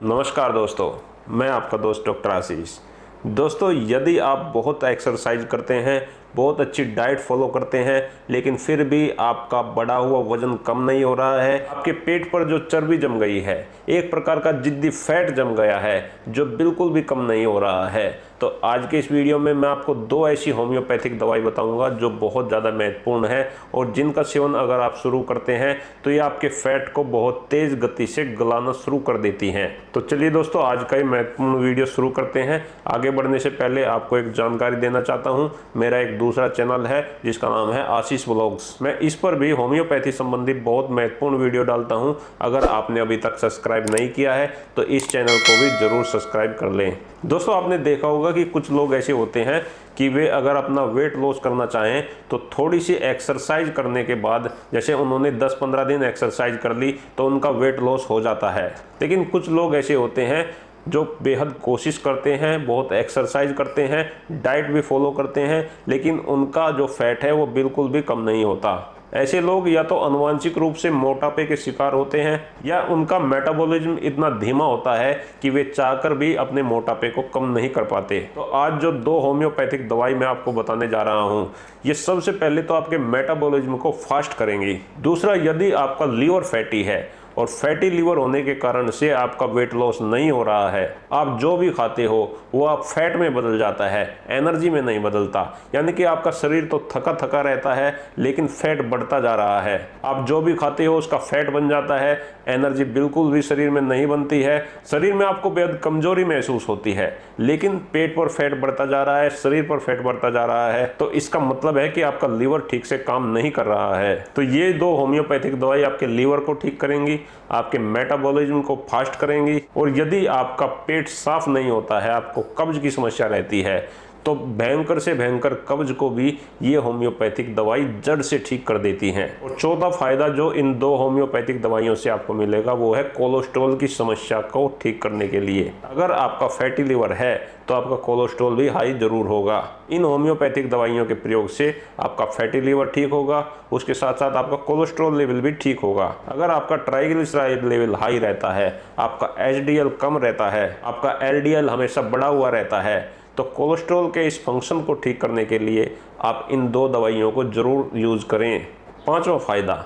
नमस्कार दोस्तों, मैं आपका दोस्त डॉक्टर आशीष। दोस्तों, यदि आप बहुत एक्सरसाइज करते हैं, बहुत अच्छी डाइट फॉलो करते हैं, लेकिन फिर भी आपका बढ़ा हुआ वजन कम नहीं हो रहा है, आपके पेट पर जो चर्बी जम गई है, एक प्रकार का जिद्दी फैट जम गया है जो बिल्कुल भी कम नहीं हो रहा है, तो आज के इस वीडियो में मैं आपको 2 ऐसी होम्योपैथिक दवाई बताऊंगा जो बहुत ज़्यादा महत्वपूर्ण है और जिनका सेवन अगर आप शुरू करते हैं तो ये आपके फैट को बहुत तेज़ गति से गलाना शुरू कर देती हैं। तो चलिए दोस्तों, आज का ये महत्वपूर्ण वीडियो शुरू करते हैं। आगे बढ़ने से पहले आपको एक जानकारी देना चाहता हूँ। मेरा एक दूसरा चैनल है जिसका नाम है आशीष व्लॉग्स। मैं इस पर भी होम्योपैथी संबंधी बहुत महत्वपूर्ण वीडियो डालता हूँ। अगर आपने अभी तक सब्सक्राइब नहीं किया है तो इस चैनल को भी ज़रूर सब्सक्राइब कर लें। दोस्तों, आपने देखा होगा कि कुछ लोग ऐसे होते हैं कि वे अगर अपना वेट लॉस करना चाहें तो थोड़ी सी एक्सरसाइज करने के बाद, जैसे उन्होंने 10-15 दिन एक्सरसाइज कर ली तो उनका वेट लॉस हो जाता है। लेकिन कुछ लोग ऐसे होते हैं जो बेहद कोशिश करते हैं, बहुत एक्सरसाइज करते हैं, डाइट भी फॉलो करते हैं, लेकिन उनका जो फैट है वो बिल्कुल भी कम नहीं होता। ऐसे लोग या तो आनुवंशिक रूप से मोटापे के शिकार होते हैं या उनका मेटाबॉलिज्म इतना धीमा होता है कि वे चाहकर भी अपने मोटापे को कम नहीं कर पाते। तो आज जो 2 होम्योपैथिक दवाई मैं आपको बताने जा रहा हूँ, ये सबसे पहले तो आपके मेटाबॉलिज्म को फास्ट करेंगी। दूसरा, यदि आपका लीवर फैटी है और फैटी लीवर होने के कारण से आपका वेट लॉस नहीं हो रहा है, आप जो भी खाते हो वो आप फैट में बदल जाता है, एनर्जी में नहीं बदलता, यानी कि आपका शरीर तो थका थका रहता है लेकिन फैट बढ़ता जा रहा है। आप जो भी खाते हो उसका फैट बन जाता है, एनर्जी बिल्कुल भी शरीर में नहीं बनती है, शरीर में आपको बेहद कमजोरी महसूस होती है, लेकिन पेट पर फैट बढ़ता जा रहा है, शरीर पर फैट बढ़ता जा रहा है, तो इसका मतलब है कि आपका लीवर ठीक से काम नहीं कर रहा है। तो ये 2 होम्योपैथिक दवाई आपके लीवर को ठीक करेंगी, आपके मेटाबॉलिज्म को फास्ट करेंगी। और यदि आपका पेट साफ नहीं होता है, आपको कब्ज की समस्या रहती है, तो भयंकर से भयंकर कब्ज को भी ये होम्योपैथिक दवाई जड़ से ठीक कर देती हैं। और चौथा फायदा जो इन 2 होम्योपैथिक दवाइयों से आपको मिलेगा वो है कोलेस्ट्रॉल की समस्या को ठीक करने के लिए। अगर आपका फैटी लिवर है तो आपका कोलेस्ट्रॉल भी हाई जरूर होगा। इन होम्योपैथिक दवाइयों के प्रयोग से आपका फैटी लिवर ठीक होगा, उसके साथ साथ आपका कोलेस्ट्रॉल लेवल भी ठीक होगा। अगर आपका ट्राइग्लिसराइड लेवल हाई रहता है, आपका एचडीएल कम रहता है, आपका एलडीएल हमेशा बढ़ा हुआ रहता है, तो कोलेस्ट्रॉल के इस फंक्शन को ठीक करने के लिए आप इन 2 दवाइयों को ज़रूर यूज़ करें। 5वां फायदा,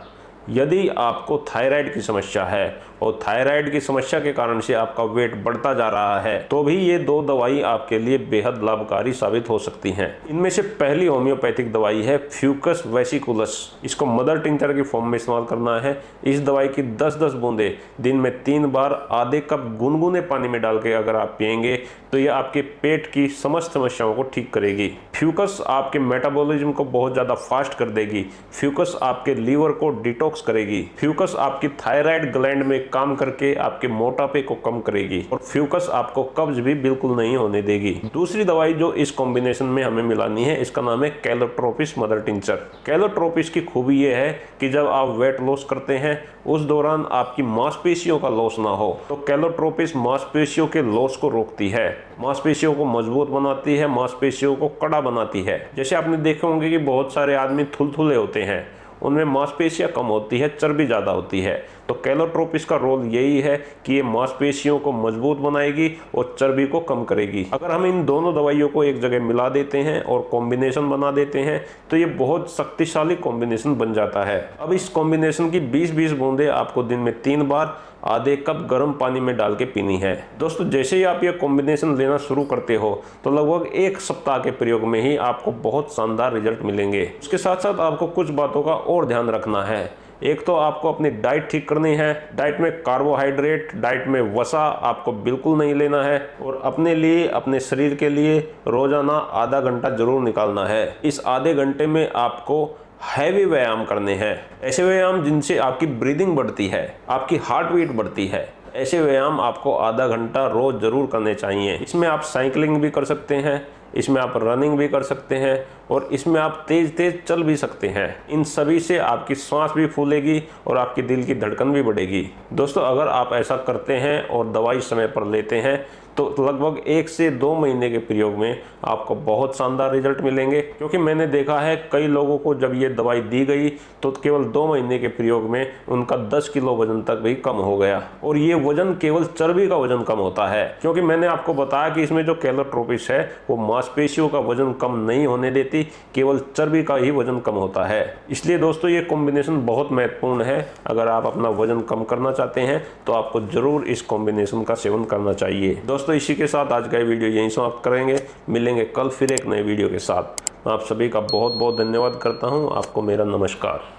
यदि आपको थायराइड की समस्या है और थायराइड की समस्या के कारण से आपका वेट बढ़ता जा रहा है, तो भी ये 2 दवाई आपके लिए बेहद लाभकारी साबित हो सकती हैं। इनमें से पहली होम्योपैथिक दवाई है फ्यूकस वेसिकुलस। इसको मदर टिंचर की फॉर्म में इस्तेमाल करना है। इस दवाई की 10-10 बूंदे दिन में 3 बार आधे कप गुनगुने पानी में डाल के अगर आप पिएंगे तो ये आपके पेट की समस्त समस्याओं को ठीक करेगी। फ्यूकस आपके मेटाबॉलिज्म को बहुत ज़्यादा फास्ट कर देगी। फ्यूकस आपके लीवर को डिटॉक्स करेगी। फ्यूकस आपकी थायराइड ग्लैंड में काम करके आपके मोटापे को कम करेगी और फ्यूकस आपको कब्ज भी बिल्कुल नहीं होने देगी। दूसरी दवाई जो इस कॉम्बिनेशन में हमें मिलानी है, इसका नाम है कैलोट्रोपिस मदर टिंचर। कैलोट्रोपिस की खूबी यह है कि जब आप वेट लॉस करते हैं उस दौरान आपकी मांसपेशियों का लॉस ना हो, तो कैलोट्रोपिस मांसपेशियों के लॉस को रोकती है, मांसपेशियों को मजबूत बनाती है, मांसपेशियों को कड़ा बनाती है। जैसे आपने देखे होंगे कि बहुत सारे आदमी थुलथुले होते हैं, उनमें मांसपेशियां कम होती है, चर्बी ज़्यादा होती है। तो कैलोट्रोपिस का रोल यही है कि ये मांसपेशियों को मजबूत बनाएगी और चर्बी को कम करेगी। अगर हम इन दोनों दवाइयों को एक जगह मिला देते हैं और कॉम्बिनेशन बना देते हैं तो ये बहुत शक्तिशाली कॉम्बिनेशन बन जाता है। अब इस कॉम्बिनेशन की 20-20 बूंदे आपको दिन में 3 बार आधे कप गर्म पानी में डाल के पीनी है। दोस्तों, जैसे ही आप ये कॉम्बिनेशन लेना शुरू करते हो तो लगभग 1 सप्ताह के प्रयोग में ही आपको बहुत शानदार रिजल्ट मिलेंगे। उसके साथ साथ आपको कुछ बातों का और ध्यान रखना है। एक तो आपको अपनी डाइट ठीक करनी है। डाइट में कार्बोहाइड्रेट, डाइट में वसा आपको बिल्कुल नहीं लेना है और अपने लिए, अपने शरीर के लिए रोजाना आधा घंटा जरूर निकालना है। इस आधे घंटे में आपको हैवी व्यायाम करने हैं, ऐसे व्यायाम जिनसे आपकी ब्रीदिंग बढ़ती है, आपकी हार्ट बीट बढ़ती है। ऐसे व्यायाम आपको आधा घंटा रोज जरूर करने चाहिए। इसमें आप साइकिलिंग भी कर सकते हैं, इसमें आप रनिंग भी कर सकते हैं और इसमें आप तेज़ तेज़ चल भी सकते हैं। इन सभी से आपकी सांस भी फूलेगी और आपकी दिल की धड़कन भी बढ़ेगी। दोस्तों, अगर आप ऐसा करते हैं और दवाई समय पर लेते हैं तो लगभग 1 से 2 महीने के प्रयोग में आपको बहुत शानदार रिजल्ट मिलेंगे। क्योंकि मैंने देखा है कई लोगों को जब ये दवाई दी गई तो केवल 2 महीने के प्रयोग में उनका 10 किलो वजन तक भी कम हो गया। और ये वजन केवल चर्बी का वजन कम होता है, क्योंकि मैंने आपको बताया कि इसमें जो कैलोट्रोपिस है वो मांसपेशियों का वजन कम नहीं होने देती, केवल चर्बी का ही वजन कम होता है। इसलिए दोस्तों ये कॉम्बिनेशन बहुत महत्वपूर्ण है। अगर आप अपना वजन कम करना चाहते हैं तो आपको जरूर इस कॉम्बिनेशन का सेवन करना चाहिए। दोस्तों, इसी के साथ आज का वीडियो यहीं समाप्त करेंगे। मिलेंगे कल फिर एक नए वीडियो के साथ। मैं आप सभी का बहुत बहुत धन्यवाद करता हूं। आपको मेरा नमस्कार।